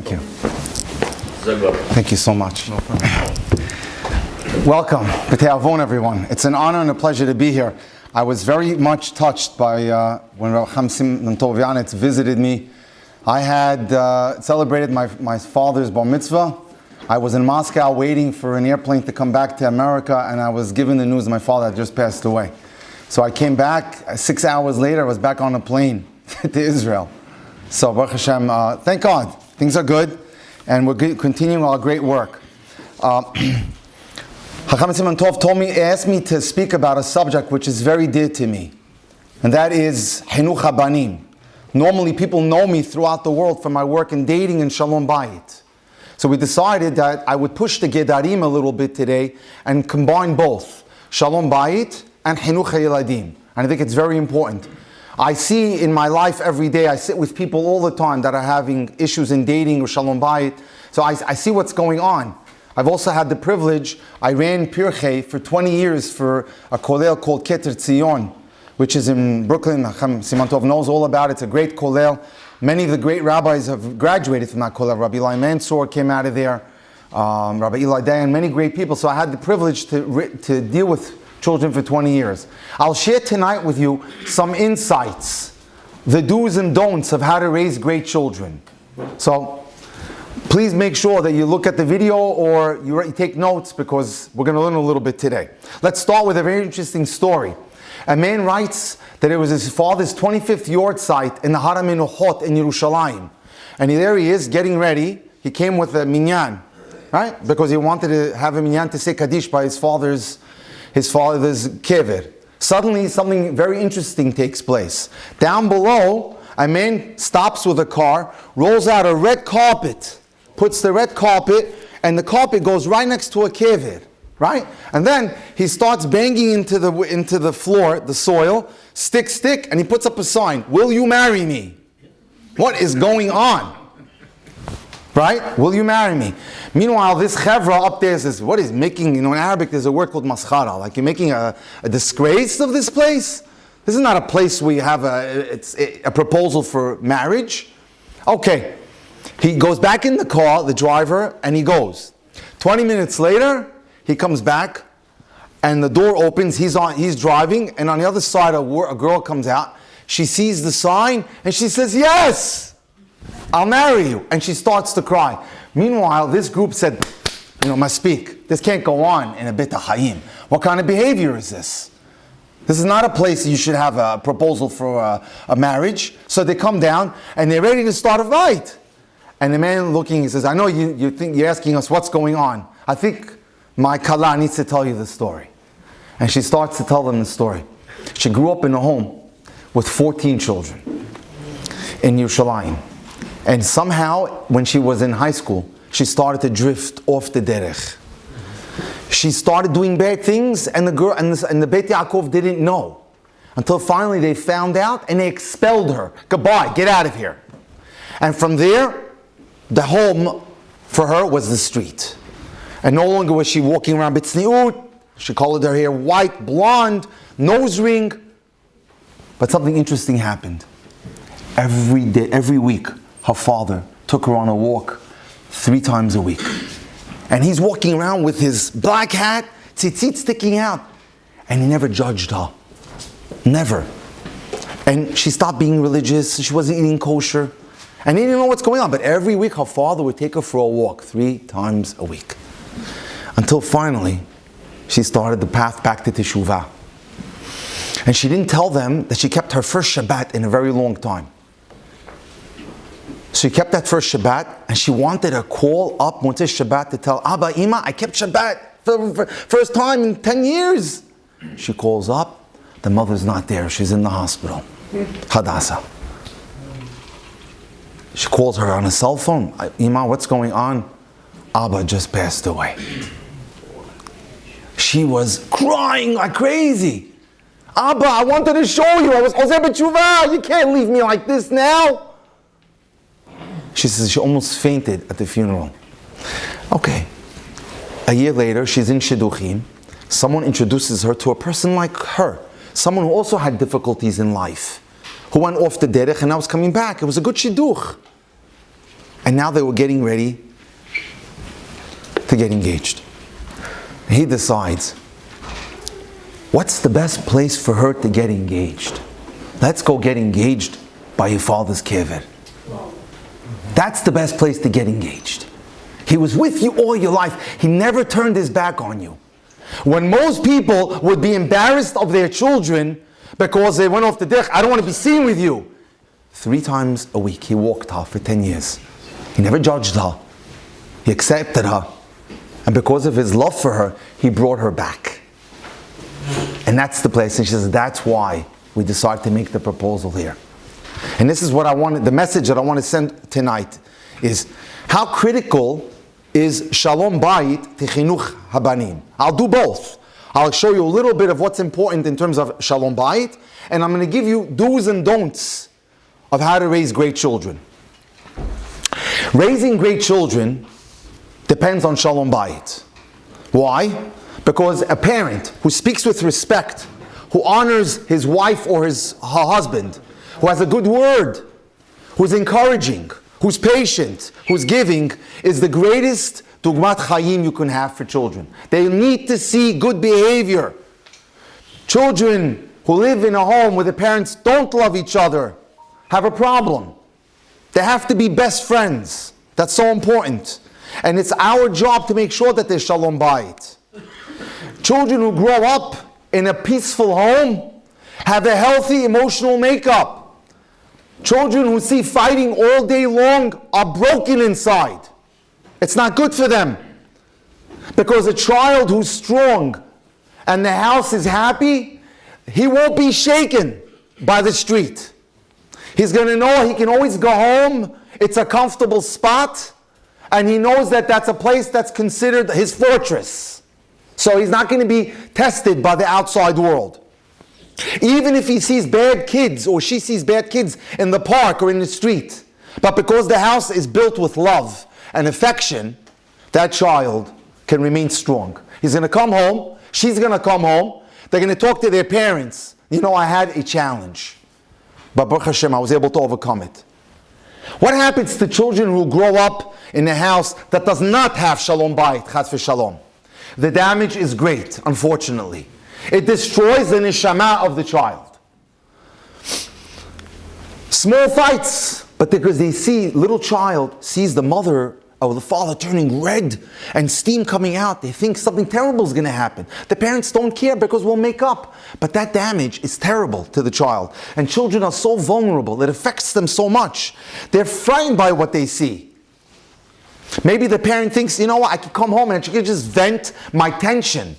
Thank you. Thank you so much. No problem. Welcome, B'tei Avon, everyone. It's an honor and a pleasure to be here. I was very much touched by when Rav Chamsim Nantovianitz visited me. I had celebrated my father's bar mitzvah. I was in Moscow waiting for an airplane to come back to America, and I was given the news that my father had just passed away. So I came back, 6 hours later, I was back on a plane to Israel. So Baruch Hashem, thank God, things are good, and we're continuing our great work. Chacham Simon Tov asked me to speak about a subject which is very dear to me, and that is Hinuch HaBanim. Normally people know me throughout the world for my work in dating and Shalom Bayit. So we decided that I would push the Gedarim a little bit today and combine both Shalom Bayit and Hinuch HaYeladim. And I think it's very important. I see in my life every day, I sit with people all the time that are having issues in dating or Shalom Bayit. So I see what's going on. I've also had the privilege, I ran Pirchei for 20 years for a kollel called Keter Tzion, which is in Brooklyn. Simon Tov knows all about it. It's a great kollel. Many of the great rabbis have graduated from that kollel. Rabbi Eli Mansour came out of there, Rabbi Eli Dayan, many great people. So I had the privilege to deal with children for 20 years. I'll share tonight with you some insights, the do's and don'ts of how to raise great children. So please make sure that you look at the video or you take notes, because we're going to learn a little bit today. Let's start with a very interesting story. A man writes that it was his father's 25th yard site in the Har HaMenuchot in Yerushalayim. And there he is getting ready. He came with a minyan, right? Because he wanted to have a minyan to say Kaddish by his father's kever. Suddenly something very interesting takes place. Down below, a man stops with a car, rolls out a red carpet, puts the red carpet, and the carpet goes right next to a kever, right? And then he starts banging into the floor, the soil, stick, and he puts up a sign, "Will you marry me?" What is going on? Right? Will you marry me? Meanwhile, this chevra up there says, what is making, in Arabic there's a word called maschara, like you're making a disgrace of this place? This is not a place where you have a proposal for marriage. Okay. He goes back in the car, the driver, and he goes. 20 minutes later, he comes back, and the door opens, he's driving, and on the other side a girl comes out. She sees the sign, and she says, "Yes! I'll marry you." And she starts to cry. Meanwhile, this group said, must speak. This can't go on in a Beit HaChaim. What kind of behavior is this? This is not a place you should have a proposal for a marriage. So they come down, and they're ready to start a fight. And the man looking, he says, "I know you think you're asking us what's going on. I think my kala needs to tell you the story." And she starts to tell them the story. She grew up in a home with 14 children in Yerushalayim. And somehow, when she was in high school, she started to drift off the derech. She started doing bad things, and the girl and the Beit Yaakov didn't know. Until finally they found out, and they expelled her. "Goodbye, get out of here." And from there, the home for her was the street. And no longer was she walking around b'tzniut. She colored her hair white, blonde, nose ring. But something interesting happened. Every day, every week, her father took her on a walk 3 times a week. And he's walking around with his black hat, tzitzit sticking out. And he never judged her. Never. And she stopped being religious. She wasn't eating kosher. And he didn't know what's going on. But every week her father would take her for a walk 3 times a week. Until finally, she started the path back to Teshuvah. And she didn't tell them that she kept her first Shabbat in a very long time. She kept that first Shabbat, and she wanted to call up Motzei Shabbat to tell Abba, Ima, I kept Shabbat for first time in 10 years. She calls up, the mother's not there, she's in the hospital, Hadassah. She calls her on a cell phone, "Ima, what's going on?" "Abba just passed away." She was crying like crazy. "Abba, I wanted to show you, I was Oseh B'Tshuvah, you can't leave me like this now." She says she almost fainted at the funeral. Okay. A year later, she's in Shidduchim. Someone introduces her to a person like her, someone who also had difficulties in life, who went off the derech and now was coming back. It was a good shidduch. And now they were getting ready to get engaged. He decides, what's the best place for her to get engaged? Let's go get engaged by your father's kever. That's the best place to get engaged. He was with you all your life. He never turned his back on you. When most people would be embarrassed of their children because they went off the derech, I don't want to be seen with you. 3 times a week he walked her for 10 years. He never judged her. He accepted her. And because of his love for her, he brought her back. And that's the place. And she says, that's why we decided to make the proposal here. And this is what I wanted, the message that I want to send tonight is, how critical is Shalom Bayit to Chinuch Habanim? I'll do both. I'll show you a little bit of what's important in terms of Shalom Bayit, and I'm going to give you do's and don'ts of how to raise great children. Raising great children depends on Shalom Bayit. Why? Because a parent who speaks with respect, who honors his wife or her husband, who has a good word, who's encouraging, who's patient, who's giving, is the greatest dugmat chayim you can have for children. They need to see good behavior. Children who live in a home where the parents don't love each other have a problem. They have to be best friends. That's so important. And it's our job to make sure that there's Shalom Bayit. Children who grow up in a peaceful home have a healthy emotional makeup. Children who see fighting all day long are broken inside. It's not good for them. Because a child who's strong and the house is happy, he won't be shaken by the street. He's going to know he can always go home. It's a comfortable spot. And he knows that that's a place that's considered his fortress. So he's not going to be tested by the outside world. Even if he sees bad kids or she sees bad kids in the park or in the street, but because the house is built with love and affection, that child can remain strong. He's going to come home, she's going to come home, they're going to talk to their parents. You know, I had a challenge, but Baruch Hashem, I was able to overcome it. What happens to children who grow up in a house that does not have Shalom Bayit, Chas v'Shalom? The damage is great, unfortunately. It destroys the neshama of the child. Small fights, but because they see, little child sees the mother or the father turning red and steam coming out, they think something terrible is going to happen. The parents don't care because we'll make up. But that damage is terrible to the child. And children are so vulnerable, it affects them so much. They're frightened by what they see. Maybe the parent thinks, you know what, I can come home and I can just vent my tension.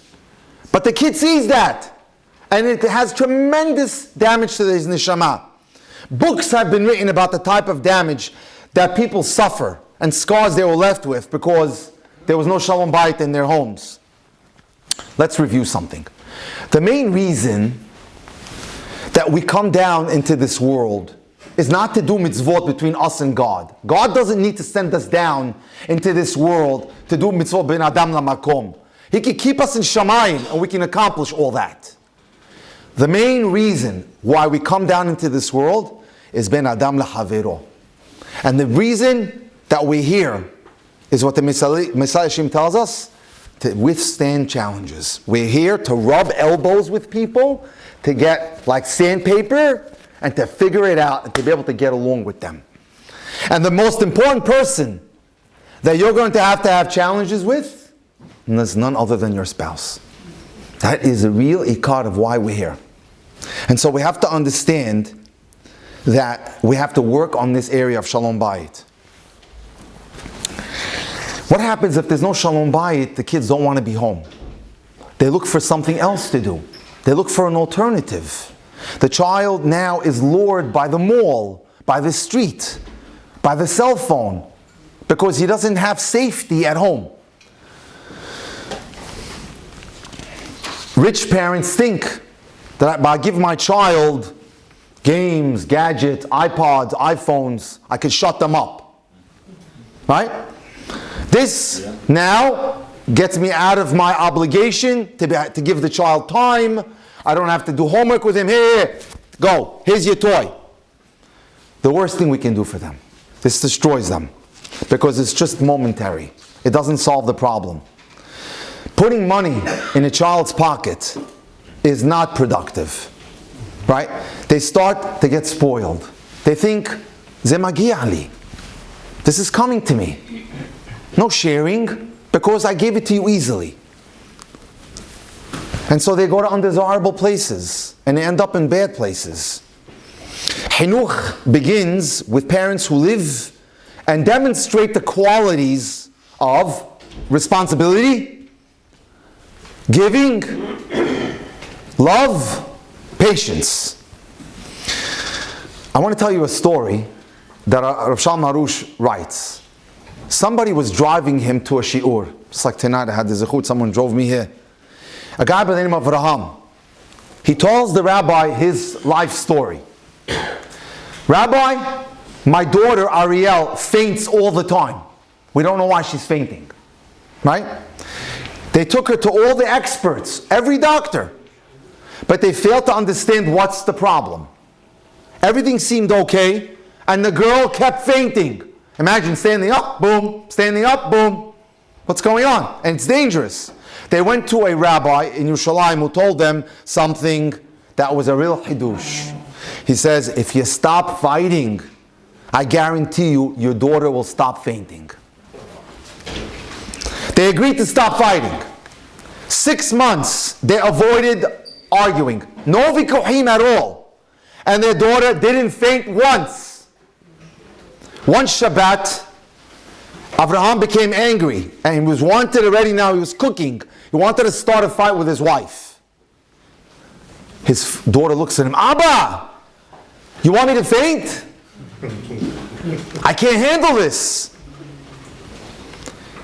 But the kid sees that, and it has tremendous damage to his neshama. Books have been written about the type of damage that people suffer and scars they were left with because there was no Shalom Bayit in their homes. Let's review something. The main reason that we come down into this world is not to do mitzvot between us and God. God doesn't need to send us down into this world to do mitzvot ben adam lamakom. He can keep us in Shamayim and we can accomplish all that. The main reason why we come down into this world is ben adam lahavero. And the reason that we're here is what the Messiah Shem tells us, to withstand challenges. We're here to rub elbows with people, to get like sandpaper, and to figure it out and to be able to get along with them. And the most important person that you're going to have challenges with is none other than your spouse. That is a real ikar of why we're here. And so we have to understand that we have to work on this area of Shalom Bayit. What happens if there's no Shalom Bayit? The kids don't want to be home. They look for something else to do. They look for an alternative. The child now is lured by the mall, by the street, by the cell phone, because he doesn't have safety at home. Rich parents think that I give my child games, gadgets, iPods, iPhones, I can shut them up. Right? This now gets me out of my obligation to give the child time. I don't have to do homework with him. Here, go. Here's your toy. The worst thing we can do for them. This destroys them. because it's just momentary. It doesn't solve the problem. Putting money in a child's pocket is not productive, right? They start to get spoiled. They think, "Ze magia li." This is coming to me. No sharing, because I gave it to you easily. And so they go to undesirable places, and they end up in bad places. Hinuch begins with parents who live and demonstrate the qualities of responsibility, giving, love, patience. I want to tell you a story that Rav Shalom Harush writes. Somebody was driving him to a shiur. Just like tonight I had the zechut, someone drove me here. A guy by the name of Raham. He tells the rabbi his life story. "Rabbi, my daughter Ariel faints all the time. We don't know why she's fainting." Right? They took her to all the experts, every doctor, but they failed to understand what's the problem. Everything seemed okay, and the girl kept fainting. Imagine standing up, boom, standing up, boom. What's going on? And it's dangerous. They went to a rabbi in Yerushalayim who told them something that was a real hidush. He says, "If you stop fighting, I guarantee you, your daughter will stop fainting." They agreed to stop fighting. 6 months, they avoided arguing. No vikuhim at all. And their daughter didn't faint once. One Shabbat, Avraham became angry, and he was wanted already now, he was cooking. He wanted to start a fight with his wife. His daughter looks at him, "Abba, you want me to faint? I can't handle this."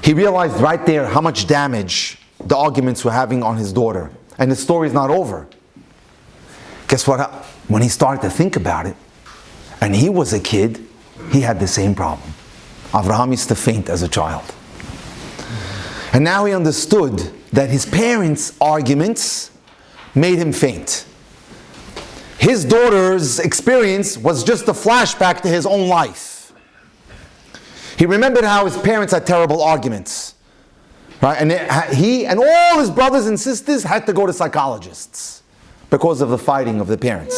He realized right there how much damage the arguments were having on his daughter. And the story's not over. Guess what? When he started to think about it, and he was a kid, he had the same problem. Avraham used to faint as a child. And now he understood that his parents' arguments made him faint. His daughter's experience was just a flashback to his own life. He remembered how his parents had terrible arguments. Right? And he and all his brothers and sisters had to go to psychologists because of the fighting of the parents.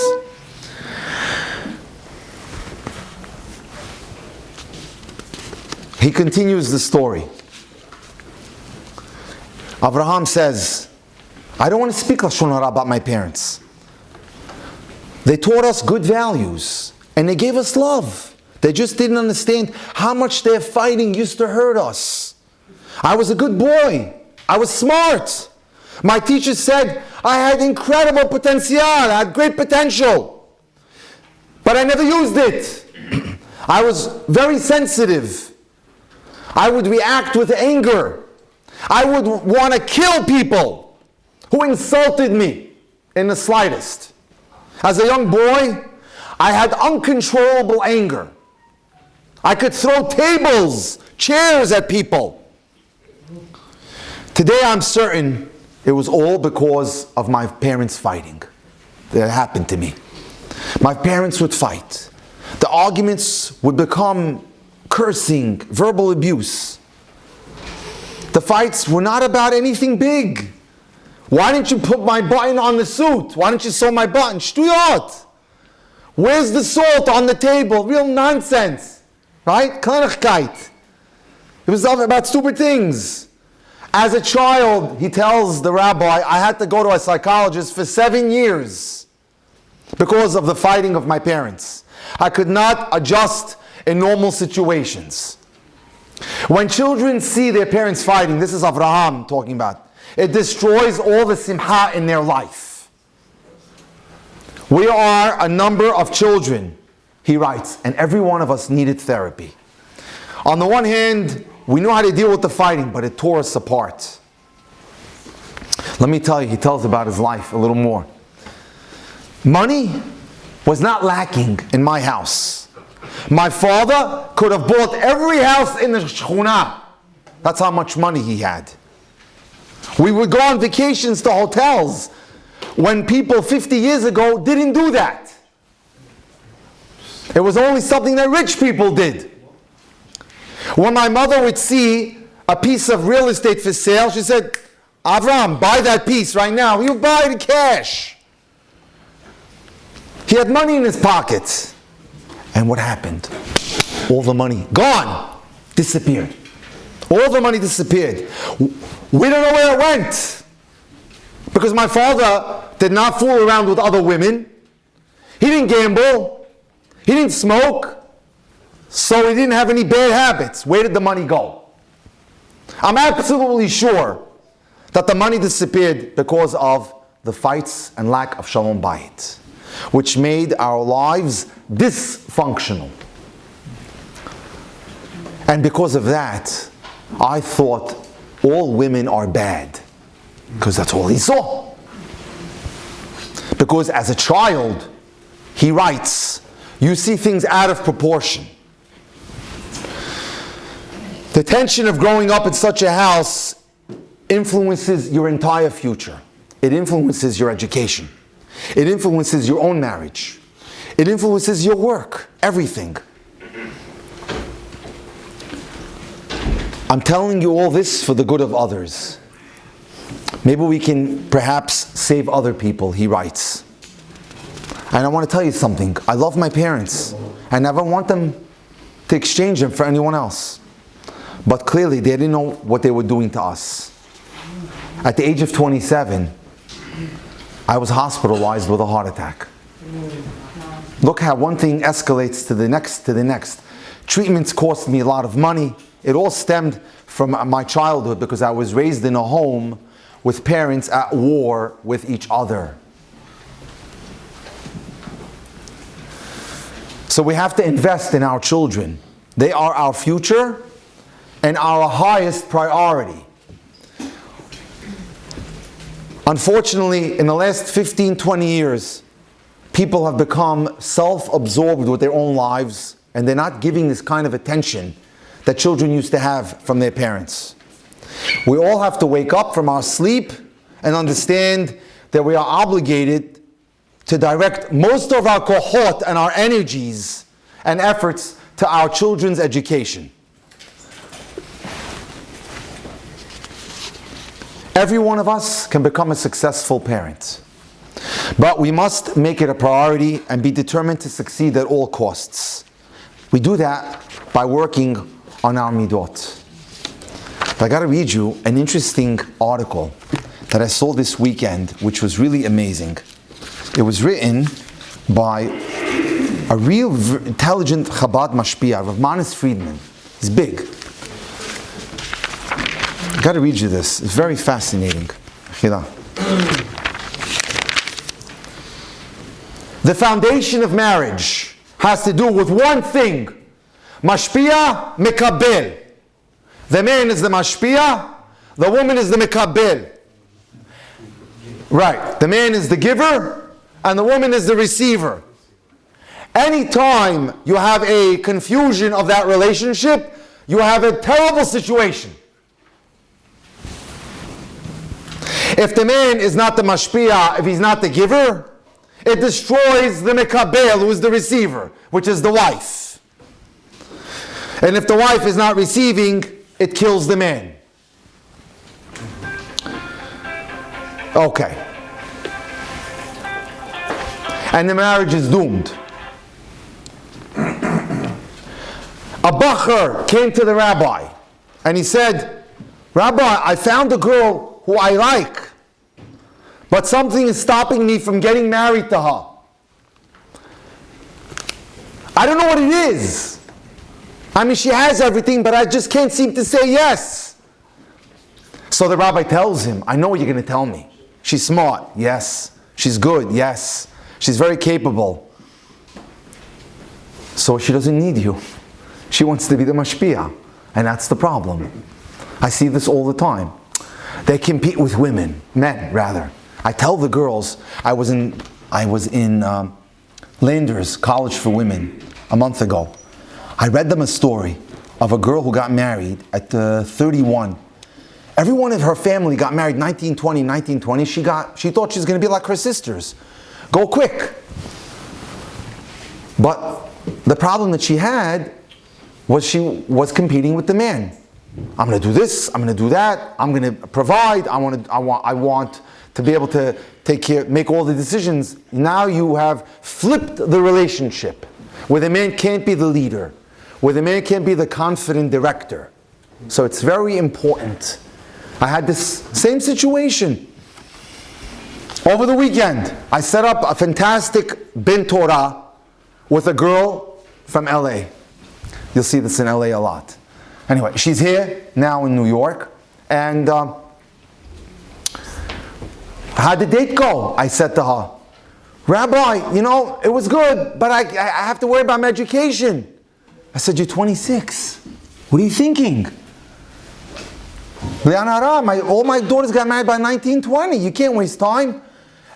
He continues the story. Avraham says, "I don't want to speak Lashon Hara about my parents. They taught us good values and they gave us love. They just didn't understand how much their fighting used to hurt us. I was a good boy. I was smart. My teacher said I had incredible potential. I had great potential. But I never used it. I was very sensitive. I would react with anger. I would want to kill people who insulted me in the slightest. As a young boy, I had uncontrollable anger. I could throw tables, chairs at people. Today I'm certain it was all because of my parents fighting. That happened to me. My parents would fight. The arguments would become cursing, verbal abuse. The fights were not about anything big. Why didn't you put my button on the suit? Why didn't you sew my button? Shtuyot. Where's the salt on the table? Real nonsense. Right? Kleinigkeit. It was about stupid things. As a child, he tells the rabbi, I had to go to a psychologist for 7 years because of the fighting of my parents. I could not adjust in normal situations. When children see their parents fighting, this is Avraham talking about, it destroys all the simha in their life. We are a number of children, he writes, and every one of us needed therapy. On the one hand, we knew how to deal with the fighting, but it tore us apart. Let me tell you, he tells about his life a little more. Money was not lacking in my house. My father could have bought every house in the shchuna. That's how much money he had. We would go on vacations to hotels when people 50 years ago didn't do that. It was only something that rich people did. When my mother would see a piece of real estate for sale, she said, Avram, buy that piece right now. He would buy it in cash. He had money in his pockets. And what happened? All the money, gone, disappeared. All the money disappeared. We don't know where it went. Because my father did not fool around with other women. He didn't gamble. He didn't smoke. So he didn't have any bad habits. Where did the money go? I'm absolutely sure that the money disappeared because of the fights and lack of Shalom Bayit, which made our lives dysfunctional. And because of that, I thought all women are bad, because that's all he saw. Because as a child, he writes, you see things out of proportion. The tension of growing up in such a house influences your entire future. It influences your education. It influences your own marriage. It influences your work, everything. I'm telling you all this for the good of others. Maybe we can perhaps save other people, he writes. And I want to tell you something. I love my parents. I never want them to exchange them for anyone else. But clearly they didn't know what they were doing to us. At the age of 27, I was hospitalized with a heart attack. Look how one thing escalates to the next, to the next. Treatments cost me a lot of money. It all stemmed from my childhood because I was raised in a home with parents at war with each other. So we have to invest in our children. They are our future and our highest priority. Unfortunately, in the last 15, 20 years, people have become self-absorbed with their own lives, and they're not giving this kind of attention that children used to have from their parents. We all have to wake up from our sleep and understand that we are obligated to direct most of our kohot and our energies and efforts to our children's education. Every one of us can become a successful parent. But we must make it a priority and be determined to succeed at all costs. We do that by working on our midot. I got to read you an interesting article that I saw this weekend, which was really amazing. It was written by a real intelligent Chabad mashpia, Rav Manis Friedman. He's big. I got to read you this. It's very fascinating. The foundation of marriage has to do with one thing. Mashpia, mekabel. The man is the mashpia, the woman is the mekabel. Right. The man is the giver, and the woman is the receiver. Anytime you have a confusion of that relationship, you have a terrible situation. If the man is not the mashpia, if he's not the giver, it destroys the mekabel, who is the receiver, which is the wife. And if the wife is not receiving, it kills the man. Okay. And the marriage is doomed. A bacher came to the rabbi and he said, Rabbi, I found a girl who I like, but something is stopping me from getting married to her. I don't know what it is. I mean, she has everything, but I just can't seem to say yes. So the rabbi tells him, I know what you're going to tell me. She's smart, yes. She's good, yes. She's very capable. So she doesn't need you. She wants to be the mashpia. And that's the problem. I see this all the time. They compete with women, men rather. I tell the girls, I was in Landers College for Women a month ago. I read them a story of a girl who got married at 31. Everyone in her family got married 1920. She thought she was going to be like her sisters. Go quick. But the problem that she had was competing with the man. I'm going to do this, I'm going to do that, I'm going to provide, I want to be able to make all the decisions. Now you have flipped the relationship, where the man can't be the leader, where the man can't be the confident director. So it's very important. I had this same situation. Over the weekend, I set up a fantastic bin Torah with a girl from LA. You'll see this in LA a lot. Anyway, she's here now in New York, and how'd the date go? I said to her, Rabbi, it was good, but I have to worry about my education. I said, you're 26. What are you thinking? All my daughters got married by 19, 20. You can't waste time.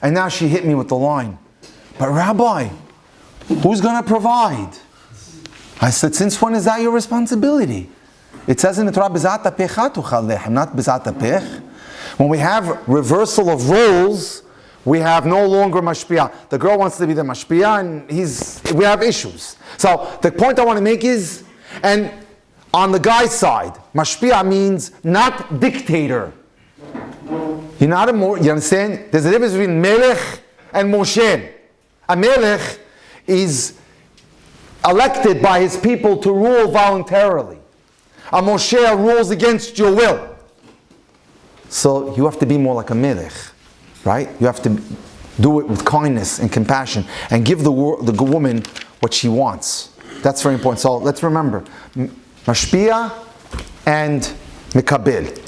And now she hit me with the line, but Rabbi, who's going to provide? I said, since when is that your responsibility? It says in the Torah, B'zat apecha tuchal lechem, not b'zat apech. When we have reversal of roles, we have no longer mashpia. The girl wants to be the mashpia, and we have issues. So the point I want to make is, and on the guy's side, mashpia means not dictator. You understand? There's a difference between melech and moshe. A melech is elected by his people to rule voluntarily. A moshe rules against your will. So you have to be more like a melech, right? You have to do it with kindness and compassion and give the woman what she wants. That's very important. So let's remember, mashpia and mikabel.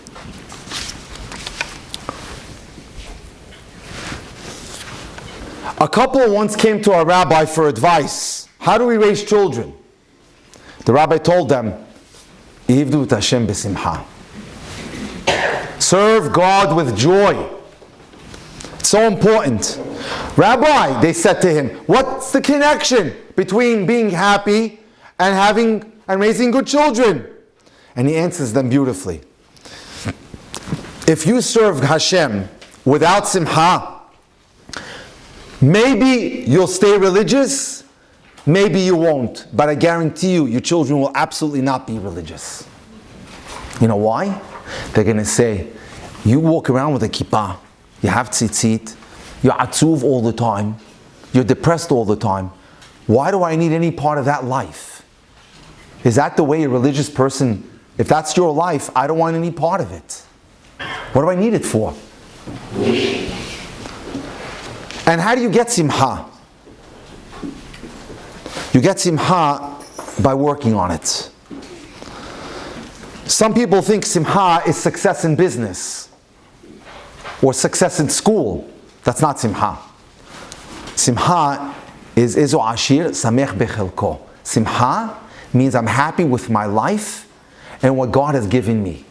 A couple once came to a rabbi for advice. How do we raise children? The rabbi told them, Ivdu et Hashem b'simcha. Serve God with joy. It's so important. Rabbi, they said to him, what's the connection between being happy and raising good children? And he answers them beautifully. If you serve Hashem without simcha, maybe you'll stay religious, maybe you won't. But I guarantee you, your children will absolutely not be religious. You know why? They're going to say, you walk around with a kippah, you have tzitzit, you're atzuv all the time, you're depressed all the time. Why do I need any part of that life? Is that the way a religious person, if that's your life, I don't want any part of it. What do I need it for? And how do you get simcha? You get simcha by working on it. Some people think simcha is success in business or success in school. That's not simcha. Simcha is izu ashir samech bechelko. Simcha means I'm happy with my life and what God has given me.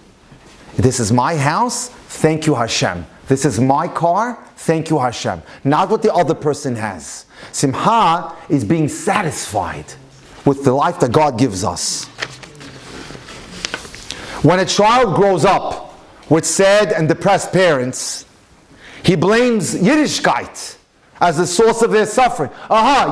This is my house, thank you Hashem. This is my car, thank you Hashem. Not what the other person has. Simcha is being satisfied with the life that God gives us. When a child grows up with sad and depressed parents, he blames Yiddishkeit as the source of their suffering.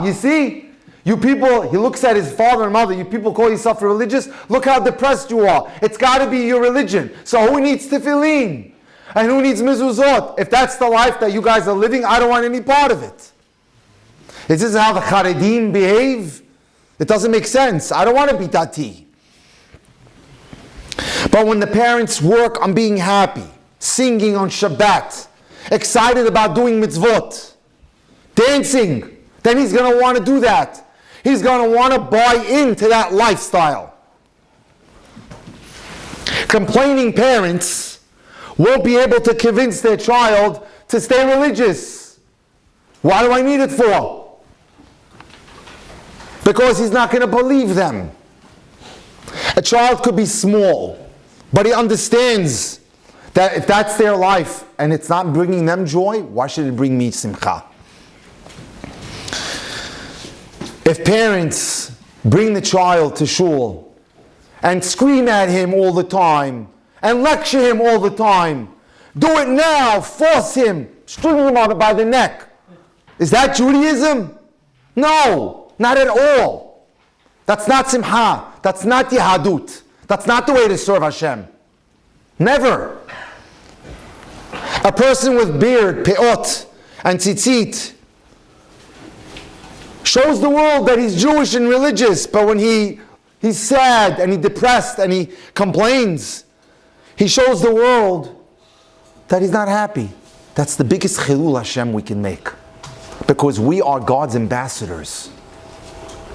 You see? You people, he looks at his father and mother, you people call yourself religious? Look how depressed you are. It's got to be your religion. So who needs tefillin? And who needs mezuzot? If that's the life that you guys are living, I don't want any part of it. Is this how the Charedim behave? It doesn't make sense. I don't want to be dati. But when the parents work on being happy, singing on Shabbat, excited about doing mitzvot, dancing, then he's going to want to do that. He's going to want to buy into that lifestyle. Complaining parents won't be able to convince their child to stay religious. Why do I need it for? Because he's not going to believe them. A child could be small, but he understands that if that's their life and it's not bringing them joy, why should it bring me simcha? If parents bring the child to shul and scream at him all the time and lecture him all the time, do it now, force him, string him on by the neck, is that Judaism? No, not at all. That's not simcha. That's not Yahadut. That's not the way to serve Hashem. Never. A person with beard, peot, and tzitzit shows the world that he's Jewish and religious, but when he's sad and he's depressed and he complains, he shows the world that he's not happy. That's the biggest chilul Hashem we can make, because we are God's ambassadors.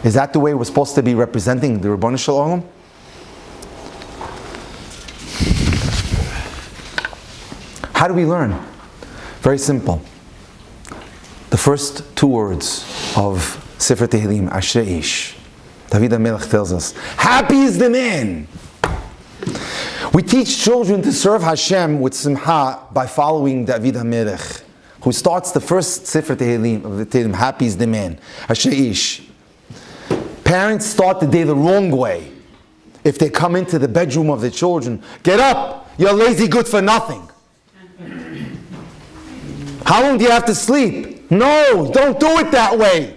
Is that the way we're supposed to be representing the Ribono Shel Olam? How do we learn? Very simple. The first two words of Sefer Tehillim, Ashrei Ish. David HaMelech tells us, happy is the man. We teach children to serve Hashem with simcha by following David HaMelech, who starts the first Sefer Tehillim of the Tehillim, happy is the man, Ashrei Ish. Parents start the day the wrong way. If they come into the bedroom of the children, get up, you're lazy good for nothing. How long do you have to sleep? No, don't do it that way.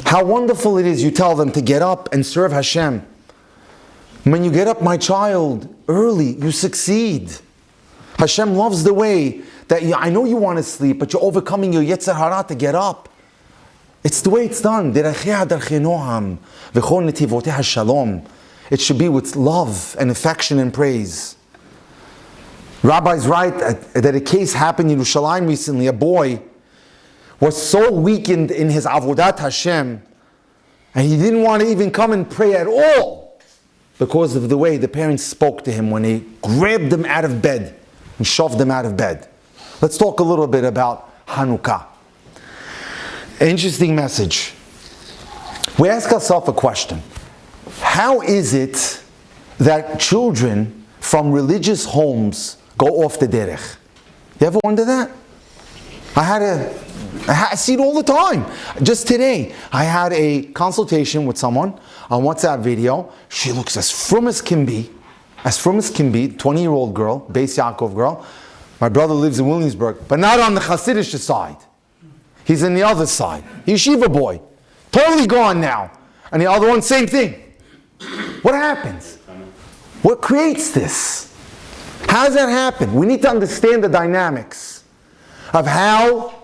How wonderful it is you tell them to get up and serve Hashem. When you get up, my child, early, you succeed. Hashem loves the way that I know you want to sleep, but you're overcoming your Yetzer Hara to get up. It's the way it's done. It should be with love and affection and praise. Rabbis write that a case happened in Yerushalayim recently. A boy was so weakened in his avodat Hashem, and he didn't want to even come and pray at all because of the way the parents spoke to him when they grabbed him out of bed and shoved him out of bed. Let's talk a little bit about Hanukkah. Interesting message. We ask ourselves a question. How is it that children from religious homes go off the derech? You ever wonder that? I see it all the time. Just today, I had a consultation with someone on WhatsApp video. She looks as frum as can be, 20-year-old girl, Bayis Yaakov girl. My brother lives in Williamsburg, but not on the Hasidic side. He's in the other side. Yeshiva boy. Totally gone now. And the other one, same thing. What happens? What creates this? How does that happen? We need to understand the dynamics of how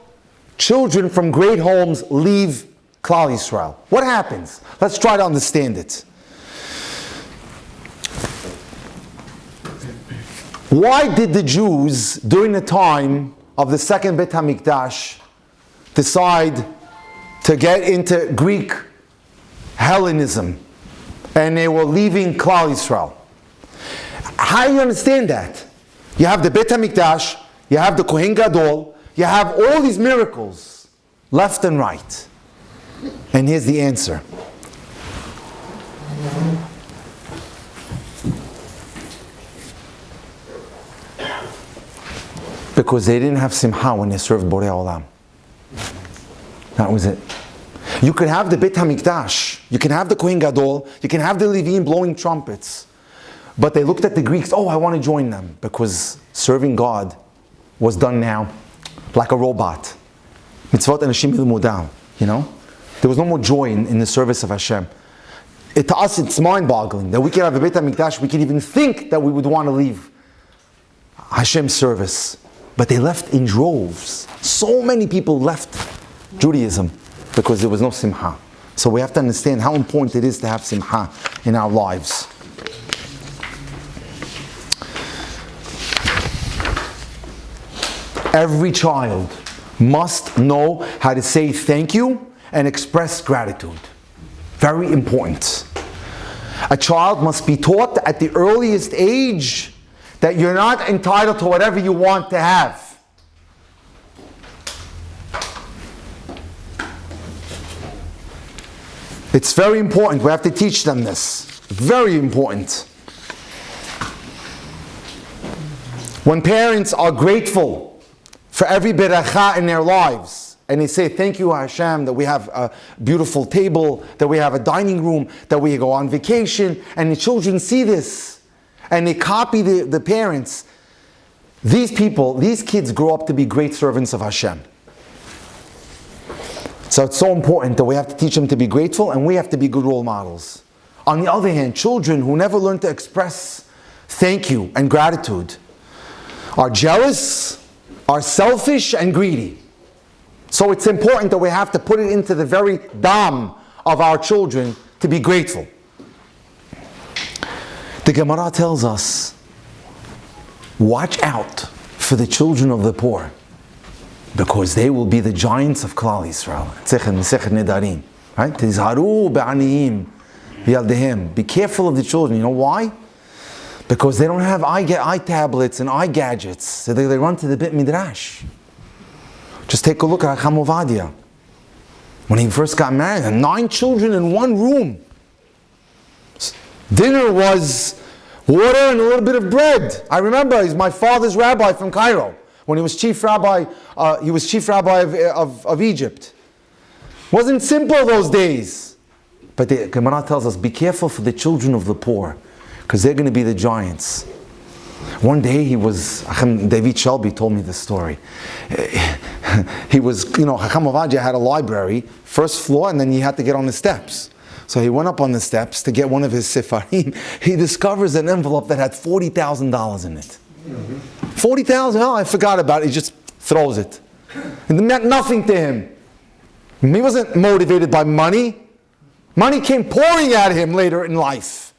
children from great homes leave Klal Yisrael. What happens? Let's try to understand it. Why did the Jews, during the time of the second Beit HaMikdash, decide to get into Greek Hellenism, and they were leaving Klal Yisrael? How do you understand that? You have the Beit HaMikdash, you have the Cohen Gadol, you have all these miracles, left and right. And here's the answer. Because they didn't have simcha when they served Borei Olam. That was it. You could have the Beit HaMikdash, you can have the Kohen Gadol, you can have the Levim blowing trumpets, but they looked at the Greeks, oh, I want to join them, because serving God was done now like a robot. Mitzvot Anashim Ilmudam, you know? There was no more joy in the service of Hashem. To us, it's mind-boggling that we can have the Beit HaMikdash, we can even think that we would want to leave Hashem's service. But they left in droves. So many people left Judaism because there was no simcha. So we have to understand how important it is to have simcha in our lives. Every child must know how to say thank you and express gratitude. Very important. A child must be taught at the earliest age that you're not entitled to whatever you want to have. It's very important. We have to teach them this. Very important. When parents are grateful for every beracha in their lives, and they say, thank you, Hashem, that we have a beautiful table, that we have a dining room, that we go on vacation, and the children see this, and they copy the parents. These kids grow up to be great servants of Hashem. So it's so important that we have to teach them to be grateful, and we have to be good role models. On the other hand, children who never learn to express thank you and gratitude are jealous, are selfish, and greedy. So it's important that we have to put it into the very dam of our children to be grateful. The Gemara tells us, watch out for the children of the poor, because they will be the giants of Klal Yisrael. Right? Tizharu be'aniyim b'yaldehem. Be careful of the children. You know why? Because they don't have eye tablets and eye gadgets. So they run to the Beit Midrash. Just take a look at Chacham Ovadia. When he first got married, 9 children in one room. Dinner was water and a little bit of bread. I remember he's my father's rabbi from Cairo. When he was chief rabbi, of Egypt. Wasn't simple those days. But the Gemara tells us, be careful for the children of the poor, because they're going to be the giants. One day David Shelby told me this story. He was, Chacham Ovadia had a library, first floor, and then he had to get on the steps. So he went up on the steps to get one of his sefarim. He discovers an envelope that had $40,000 in it. 40,000? Oh, I forgot about it. He just throws it. It meant nothing to him. He wasn't motivated by money. Money came pouring at him later in life.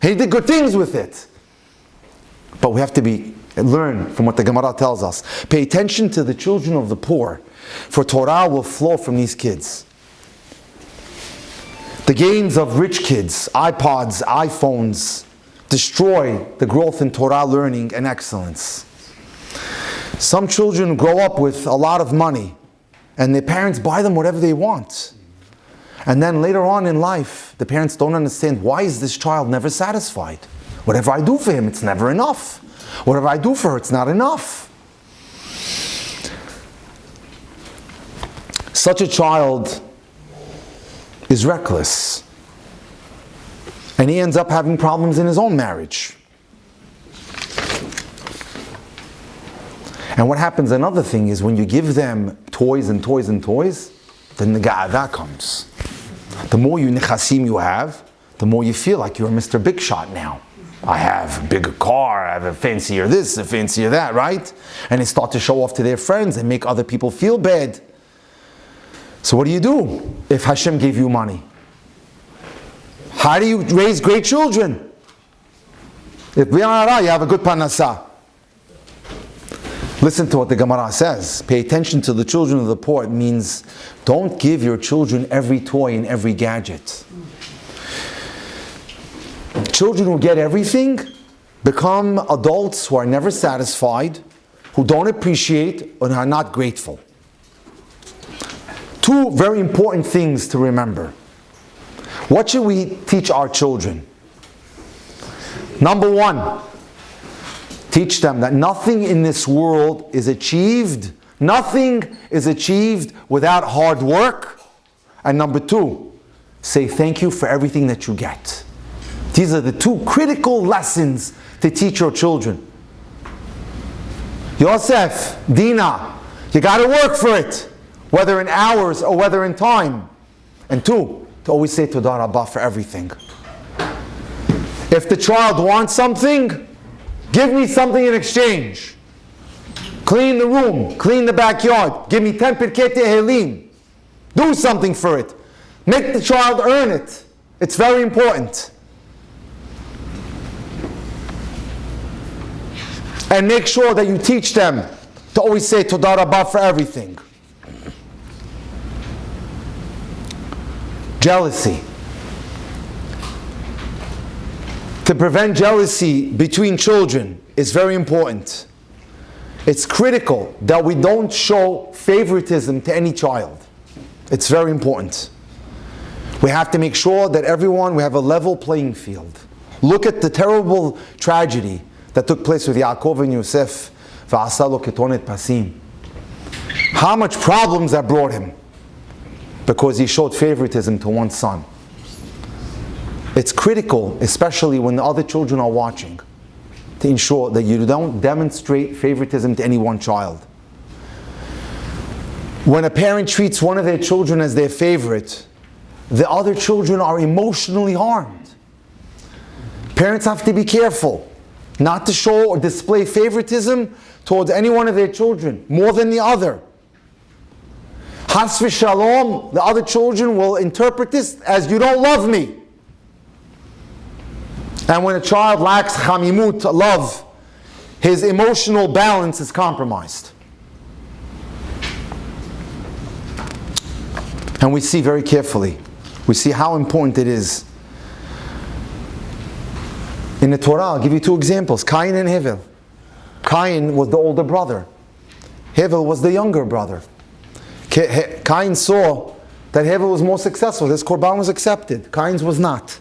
He did good things with it. But we have to learn from what the Gemara tells us. Pay attention to the children of the poor, for Torah will flow from these kids. The gains of rich kids, iPods, iPhones, destroy the growth in Torah learning and excellence. Some children grow up with a lot of money, and their parents buy them whatever they want. And then later on in life, the parents don't understand, why is this child never satisfied? Whatever I do for him, it's never enough. Whatever I do for her, it's not enough. Such a child is reckless. And he ends up having problems in his own marriage. And what happens, another thing, is when you give them toys and toys and toys, then the ga'ava comes. The more nechasim you have, the more you feel like you're Mr. Big Shot now. I have a bigger car, I have a fancier this, a fancier that, right? And they start to show off to their friends and make other people feel bad. So what do you do if Hashem gave you money? How do you raise great children? If you have a good panasa. Listen to what the Gemara says. Pay attention to the children of the poor. It means don't give your children every toy and every gadget. Children who get everything become adults who are never satisfied, who don't appreciate, and are not grateful. 2 very important things to remember. What should we teach our children? Number 1, teach them that nothing in this world is achieved. Nothing is achieved without hard work. And number 2, say thank you for everything that you get. These are the 2 critical lessons to teach your children. Yosef, Dina, you got to work for it, whether in hours or whether in time. And 2, to always say Toda Rabbah for everything. If the child wants something, give me something in exchange. Clean the room, clean the backyard, give me 10 Pirkei Tehillim. Do something for it. Make the child earn it. It's very important. And make sure that you teach them to always say Toda Rabbah for everything. Jealousy. To prevent jealousy between children is very important. It's critical that we don't show favoritism to any child. It's very important. We have to make sure that we have a level playing field. Look at the terrible tragedy that took place with Yaakov and Yosef. V'asalo ketonet pasim. How much problems that brought him because he showed favoritism to one son. It's critical, especially when the other children are watching, to ensure that you don't demonstrate favoritism to any one child. When a parent treats one of their children as their favorite, the other children are emotionally harmed. Parents have to be careful not to show or display favoritism towards any one of their children more than the other. Has v'shalom, the other children will interpret this as you don't love me. And when a child lacks chamimut, love, his emotional balance is compromised. And we see very carefully, we see how important it is. In the Torah, I'll give you two examples, Cain and Hevel. Cain was the older brother. Hevel was the younger brother. Cain saw that Hevel was more successful. His korban was accepted. Cain's was not.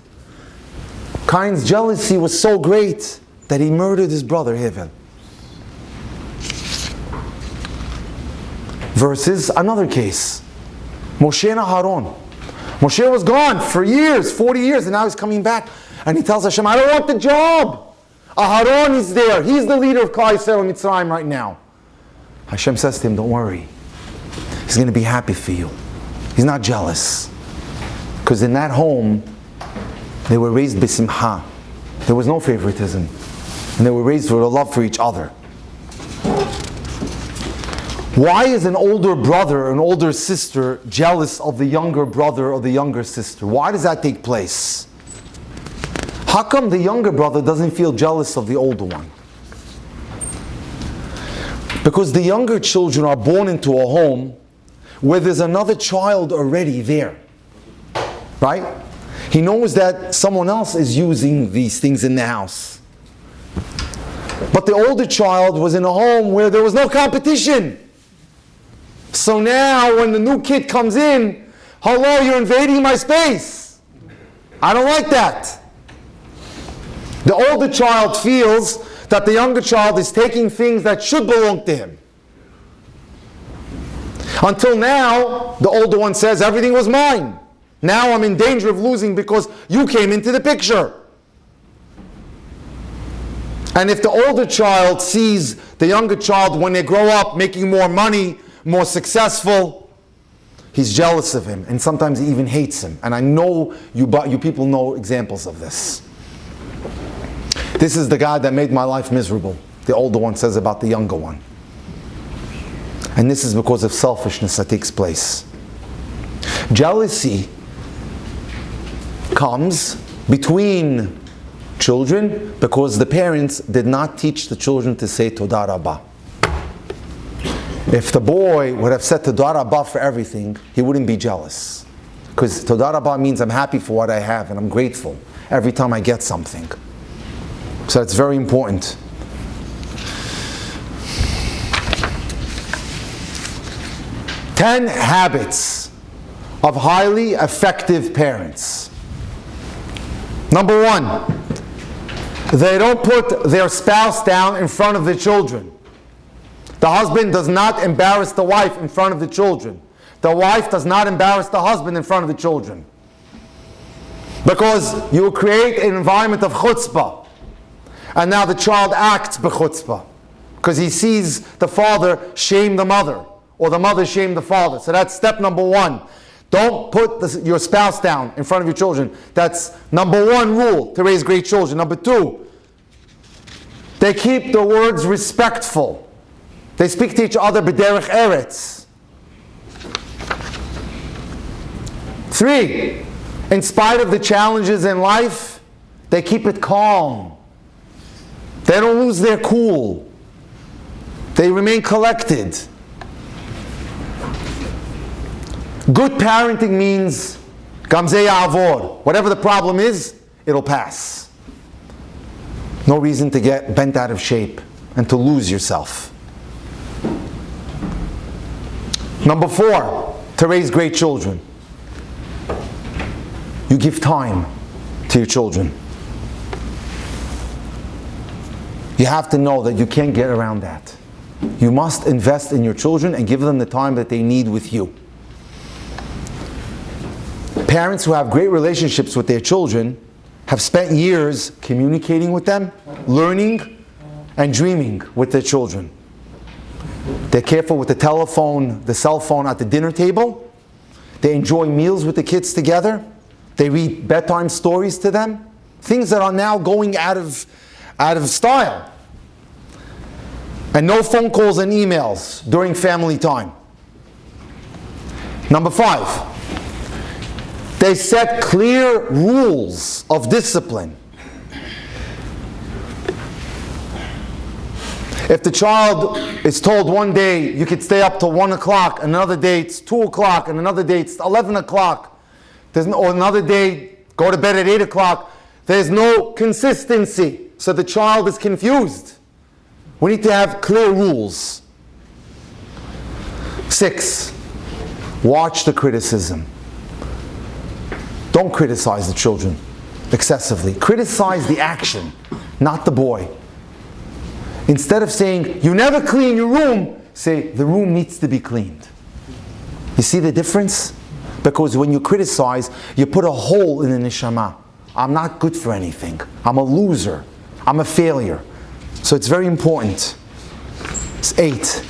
Cain's jealousy was so great that he murdered his brother Hevel. Versus another case, Moshe and Aharon. Moshe was gone for years, 40 years, and now he's coming back. And he tells Hashem, I don't want the job. Aharon is there. He's the leader of Klal Yisrael Mitzrayim right now. Hashem says to him, don't worry. He's going to be happy for you. He's not jealous. Because in that home, they were raised b'simcha. There was no favoritism. And they were raised with a love for each other. Why is an older brother, an older sister jealous of the younger brother or the younger sister? Why does that take place? How come the younger brother doesn't feel jealous of the older one? Because the younger children are born into a home where there's another child already there. Right? He knows that someone else is using these things in the house. But the older child was in a home where there was no competition. So now when the new kid comes in, hello, you're invading my space. I don't like that. The older child feels that the younger child is taking things that should belong to him. Until now, the older one says, everything was mine. Now I'm in danger of losing because you came into the picture. And if the older child sees the younger child when they grow up making more money, more successful, he's jealous of him, and sometimes he even hates him. And I know you people know examples of this. This is the guy that made my life miserable, the older one says about the younger one. And this is because of selfishness that takes place. Jealousy comes between children because the parents did not teach the children to say Toda Rabbah. If the boy would have said Toda Rabbah for everything, he wouldn't be jealous. Because Toda Rabbah means I'm happy for what I have and I'm grateful every time I get something. So it's very important. Ten habits of highly effective parents. Number one, they don't put their spouse down in front of the children. The husband does not embarrass the wife in front of the children. The wife does not embarrass the husband in front of the children. Because you create an environment of chutzpah. And now the child acts b'chutzpah. Because he sees the father shame the mother. Or the mother shame the father. So that's step number one. Don't put your spouse down in front of your children. That's number one rule to raise great children. Number two, they keep the words respectful. They speak to each other b'derech eretz. 3, in spite of the challenges in life, they keep it calm. They don't lose their cool. They remain collected. Good parenting means gamzei ya'avor. Whatever the problem is, it'll pass. No reason to get bent out of shape and to lose yourself. Number 4, to raise great children. You give time to your children. You have to know that you can't get around that. You must invest in your children and give them the time that they need with you. Parents who have great relationships with their children have spent years communicating with them, learning, and dreaming with their children. They're careful with the telephone, the cell phone at the dinner table. They enjoy meals with the kids together. They read bedtime stories to them. Things that are now going out of style. And no phone calls and emails during family time. Number 5, they set clear rules of discipline. If the child is told one day you could stay up till 1 o'clock, another day it's 2 o'clock, and another day it's 11 o'clock, or another day go to bed at 8 o'clock, there's no consistency. So the child is confused. We need to have clear rules. 6, watch the criticism. Don't criticize the children excessively. Criticize the action, not the boy. Instead of saying, you never clean your room, say, the room needs to be cleaned. You see the difference? Because when you criticize, you put a hole in the neshama. I'm not good for anything. I'm a loser. I'm a failure. So it's very important. It's 8.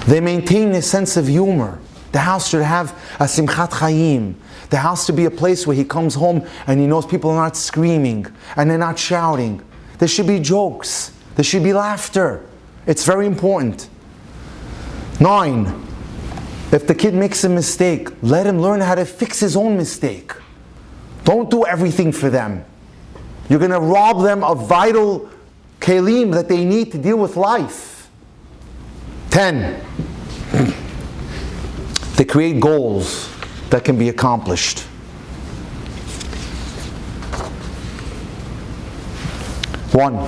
They maintain a sense of humor. The house should have a simchat chayim. The house should be a place where he comes home and he knows people are not screaming and they're not shouting. There should be jokes. There should be laughter. It's very important. 9. If the kid makes a mistake, let him learn how to fix his own mistake. Don't do everything for them. You're going to rob them of vital kelim that they need to deal with life. 10. They create goals that can be accomplished. 1.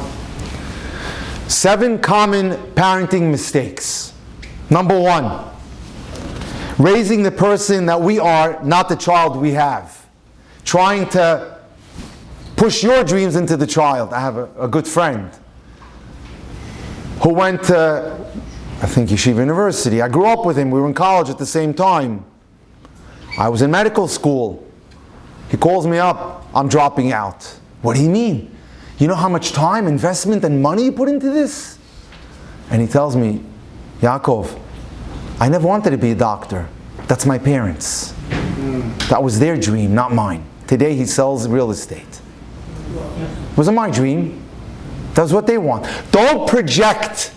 7 common parenting mistakes. Number 1, raising the person that we are, not the child we have. Trying to push your dreams into the child. I have a good friend who went to, I think, Yeshiva University. I grew up with him. We were in college at the same time. I was in medical school. He calls me up. I'm dropping out. What do you mean? You know how much time, investment, and money you put into this? And he tells me, Yaakov, I never wanted to be a doctor. That's my parents. That was their dream, not mine. Today he sells real estate. It wasn't my dream. That was what they want. Don't project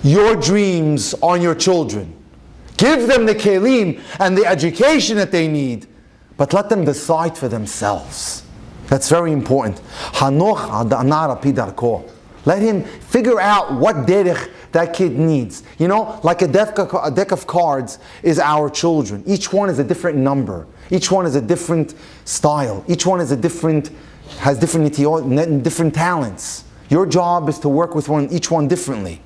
your dreams on your children. Give them the kelim and the education that they need, but let them decide for themselves. That's very important. Let him figure out what derech that kid needs. You know, like a deck of cards is our children. Each one is a different number. Each one is a different style. Each one is has different talents. Your job is to work with each one differently.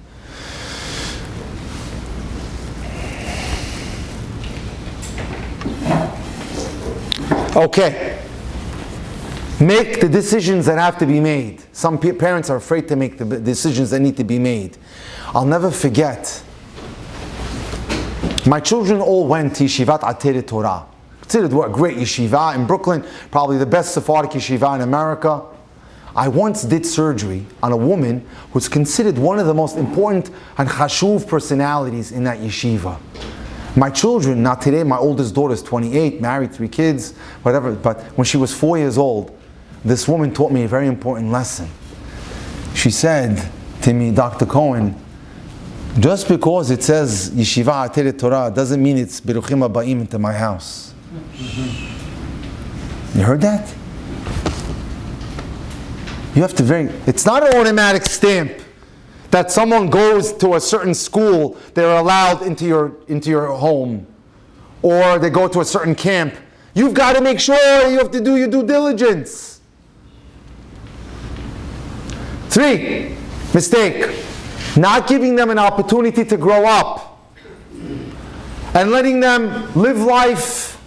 Okay. Make the decisions that have to be made. Some parents are afraid to make the decisions that need to be made. I'll never forget. My children all went to Yeshivat Ateret Torah. Considered a great yeshiva in Brooklyn, probably the best Sephardic yeshiva in America. I once did surgery on a woman who's considered one of the most important and chashuv personalities in that yeshiva. My children, not today, my oldest daughter is 28, married, 3 kids, whatever, but when she was 4 years old, this woman taught me a very important lesson. She said to me, Dr. Cohen, just because it says Yeshiva Ateret Torah doesn't mean it's Beruchim Habayim into my house. You heard that? You have to it's not an automatic stamp that someone goes to a certain school, they're allowed into your home, or they go to a certain camp. You've got to make sure you have to do your due diligence. 3, mistake, not giving them an opportunity to grow up and letting them live life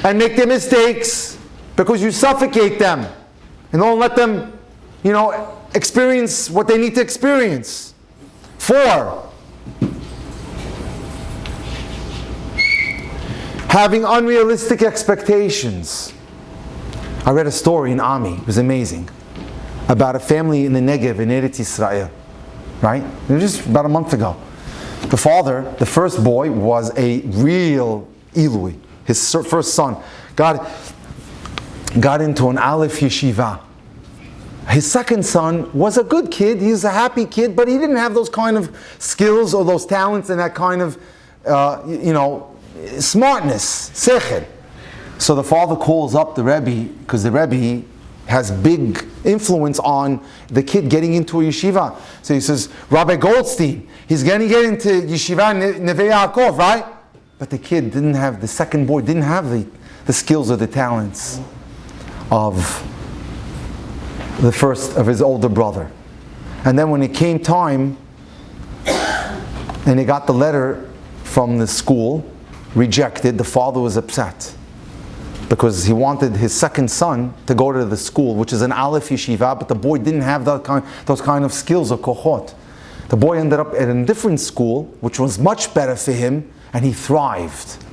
and make their mistakes because you suffocate them and don't let them, experience what they need to experience. 4, having unrealistic expectations. I read a story in Ami, it was amazing, about a family in the Negev in Eretz Yisrael, right? It was just about a month ago. The father, the first boy, was a real Ilui. His first son got into an Aleph yeshiva. His second son was a good kid. He was a happy kid, but he didn't have those kind of skills or those talents and that kind of, smartness, sechel. So the father calls up the Rebbe, because the Rebbe has big influence on the kid getting into a yeshiva. So he says, Rabbi Goldstein, he's going to get into yeshiva Neve Yaakov, right? But the kid the second boy didn't have the skills or the talents of the first of his older brother. And then when it came time, and he got the letter from the school, rejected, the father was upset. Because he wanted his second son to go to the school, which is an Aleph yeshiva, but the boy didn't have those kind of skills or kochot. The boy ended up at a different school, which was much better for him, and he thrived.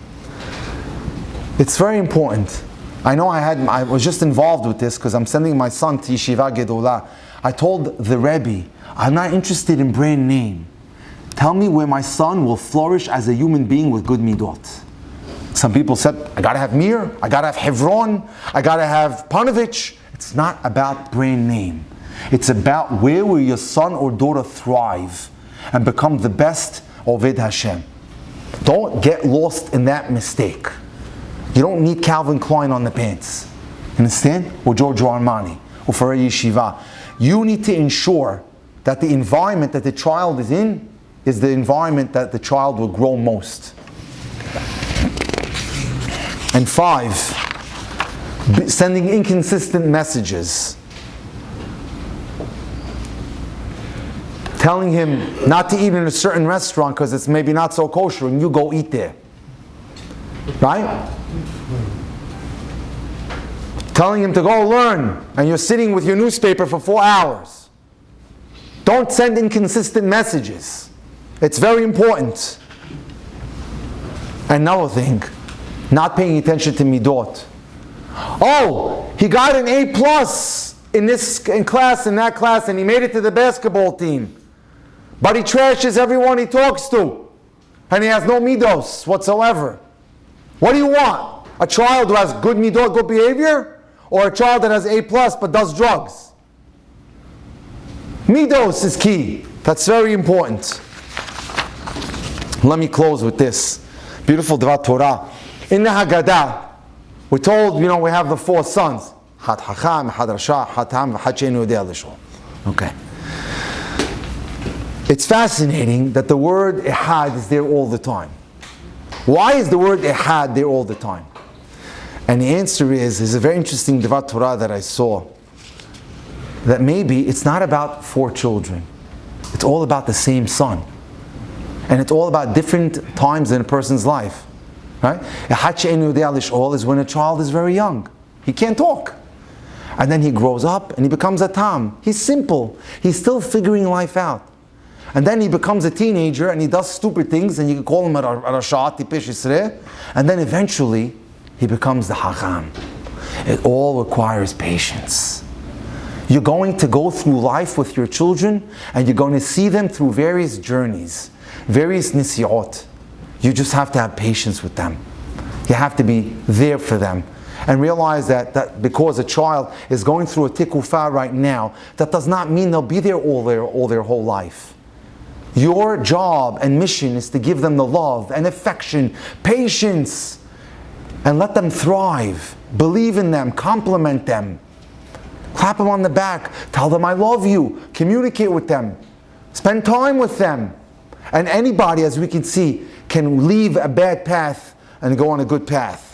It's very important. I know I was just involved with this because I'm sending my son to Yeshiva Gedolah. I told the Rebbe, I'm not interested in brand name. Tell me where my son will flourish as a human being with good midot. Some people said, I gotta have Mir, I gotta have Hebron, I gotta have Panovich. It's not about brand name. It's about where will your son or daughter thrive and become the best Oved Hashem. Don't get lost in that mistake. You don't need Calvin Klein on the pants. Understand? Or Giorgio Armani. Or for a yeshiva. You need to ensure that the environment that the child is in is the environment that the child will grow most. And 5, sending inconsistent messages. Telling him not to eat in a certain restaurant because it's maybe not so kosher and you go eat there. Right? Telling him to go learn and you're sitting with your newspaper for 4 hours. Don't send inconsistent messages. It's very important. Another thing, not paying attention to midot. Oh, he got an A+ in class, in that class, and he made it to the basketball team. But he trashes everyone he talks to. And he has no midos whatsoever. What do you want? A child who has good midot, good behavior? Or a child that has A+ but does drugs? Midos is key. That's very important. Let me close with this. Beautiful Dvar Torah. In the Haggadah, we're told, we have the 4 sons. Had Hacham, Had Rasha, Had Ham, Had Sheinu Yodea L'Shol. Okay. It's fascinating that the word Ehad is there all the time. Why is the word Ehad there all the time? And the answer is a very interesting Dvar Torah that I saw. That maybe it's not about 4 children. It's all about the same son. And it's all about different times in a person's life. Right? Ehad she'einu yodea lish'ol is when a child is very young. He can't talk. And then he grows up and he becomes a tam. He's simple. He's still figuring life out. And then he becomes a teenager and he does stupid things and you can call him a rasha, tipesh yisreh. And then eventually he becomes the hacham. It all requires patience. You're going to go through life with your children and you're going to see them through various journeys, various nisiot. You just have to have patience with them. You have to be there for them. And realize that because a child is going through a tikufah right now, that does not mean they'll be there all their whole life. Your job and mission is to give them the love and affection, patience, and let them thrive. Believe in them, compliment them. Clap them on the back, tell them I love you, communicate with them, spend time with them. And anybody, as we can see, can leave a bad path and go on a good path.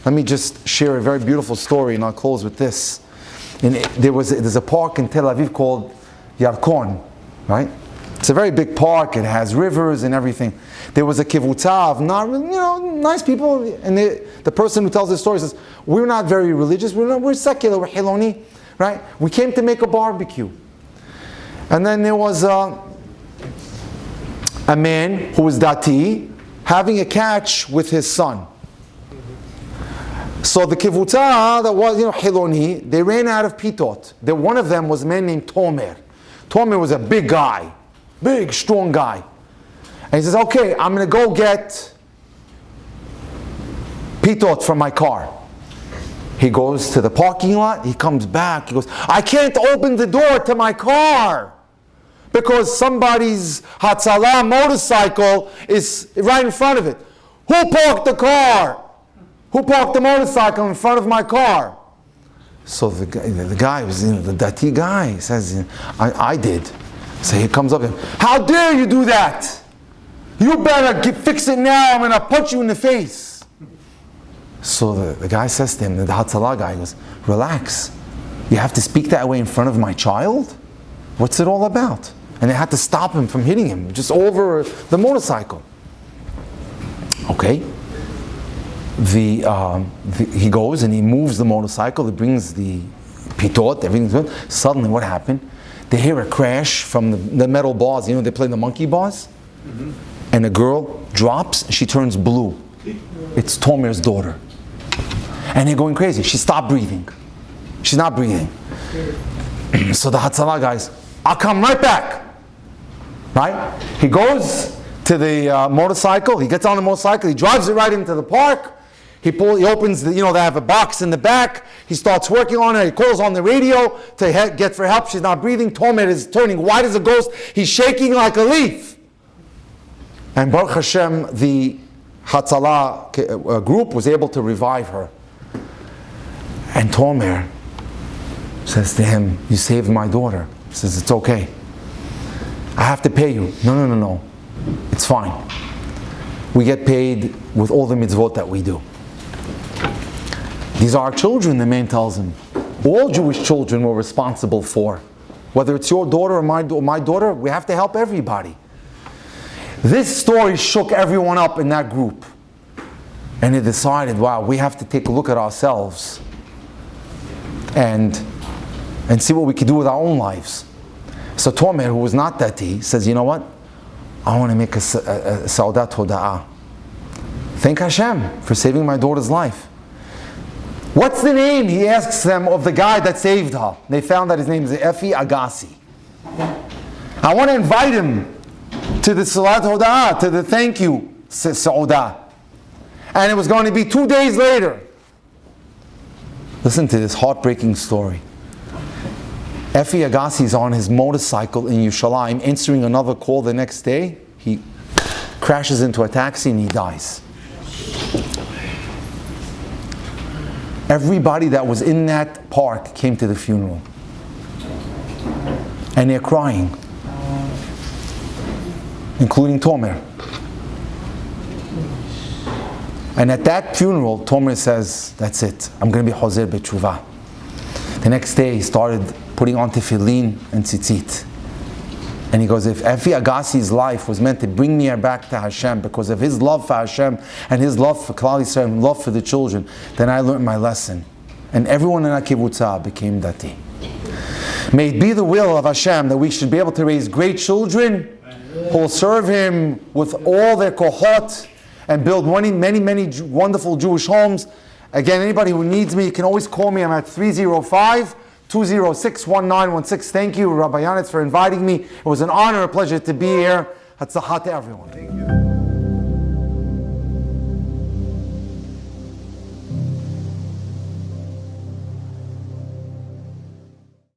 Let me just share a very beautiful story and I'll close with this. There's a park in Tel Aviv called Yarkon, right? It's a very big park, it has rivers and everything. There was a kibbutza of nice people, and the person who tells the story says, we're not very religious, we're secular, we're Hiloni, right? We came to make a barbecue. And then there was a man who was dati having a catch with his son. So the kibbutza that was Hiloni, they ran out of pitot. One of them was a man named Tomer. Tomer was a big guy, big strong guy. And he says, okay, I'm going to go get pitot from my car. He goes to the parking lot, he comes back, he goes, I can't open the door to my car because somebody's Hatzalah motorcycle is right in front of it. Who parked the car? Who parked the motorcycle in front of my car? So the guy was, the dati guy says, I did. So he comes up to him, how dare you do that? You better fix it now, I'm going to punch you in the face. So the guy says to him, the Hatzalah guy goes, relax. You have to speak that way in front of my child? What's it all about? And they had to stop him from hitting him, just over the motorcycle. Okay. He goes and he moves the motorcycle, he brings the pitot, everything's good. Suddenly what happened? They hear a crash from the metal bars, they play the monkey bars? Mm-hmm. And a girl drops, she turns blue. It's Tomer's daughter. And they're going crazy. She stopped breathing. She's not breathing. So the Hatzalah guys, I'll come right back. Right? He goes to the motorcycle, he gets on the motorcycle, he drives it right into the park. He opens they have a box in the back. He starts working on it. He calls on the radio to get for help. She's not breathing. Tomer is turning white as a ghost. He's shaking like a leaf. And Baruch Hashem, the Hatzalah group was able to revive her. And Tomer says to him, you saved my daughter. He says, it's okay. I have to pay you. No. It's fine. We get paid with all the mitzvot that we do. These are our children, the man tells him. All Jewish children we're responsible for. Whether it's your daughter or my daughter, we have to help everybody. This story shook everyone up in that group. And they decided, wow, we have to take a look at ourselves and see what we can do with our own lives. So Tomer, who was not dati, says, you know what? I want to make a Saudat Hoda'ah. Thank Hashem for saving my daughter's life. What's the name, he asks them, of the guy that saved her? They found that his name is Efi Agassi. I want to invite him to the Salat Hoda'ah, to the thank you Saudah. And it was going to be 2 days later. Listen to this heartbreaking story. Efi Agassi is on his motorcycle in Yerushalayim, answering another call the next day. He crashes into a taxi and he dies. Everybody that was in that park came to the funeral. And they're crying. Including Tomer. And at that funeral, Tomer says, that's it. I'm going to be Hozer B'Tshuvah. The next day, he started putting on tefillin and tzitzit. And he goes, if Efi Agassi's life was meant to bring me back to Hashem because of his love for Hashem and his love for Klal Yisrael and love for the children, then I learned my lesson. And everyone in our kibbutz became dati. May it be the will of Hashem that we should be able to raise great children who will serve Him with all their kohot and build many wonderful Jewish homes. Again, anybody who needs me, you can always call me. I'm at 305-206-1916. Thank you, Rabbi Yanitz, for inviting me. It was an honor, a pleasure to be here. Hatzlacha to everyone. Thank you.